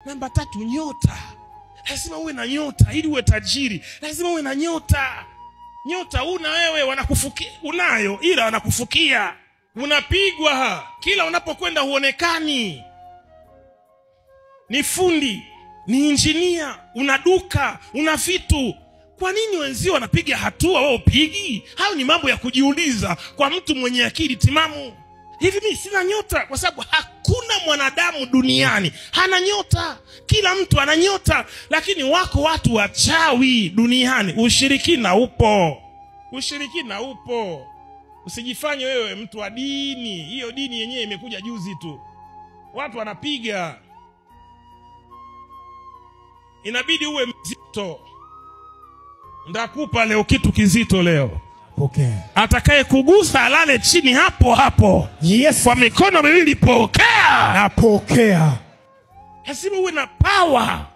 Namba 3, nyota. Lazima uwe na nyota ili uwe tajiri. Lazima uwe na nyota. Nyota una wewe, wanakufukia, unayo ila wanakufukia. Unapigwa kila unapokwenda, huonekani. Ni fundi, ni injinia, una duka, una vitu. Kwa nini wenzio wanapiga hatua wao pigi? Hayo ni mambo ya kujiuliza kwa mtu mwenye akili timamu. Hivi mimi sina nyota? Kwa sababu hakuna mwanadamu duniani hana nyota. Kila mtu ana nyota, lakini wako watu wachawi duniani. Ushirikina upo. Ushirikina upo. Usijifanye wewe mtu wa dini. Hiyo dini yenyewe imekuja juzi tu. Watu wanapiga. Inabidi uwe mzito. Ndakupa leo kitu kizito leo. Okay. Atakaye kugusa alale chini hapo hapo. Yes. Kwa mikono miwili pokea. Napokea. Lazima uwe na power.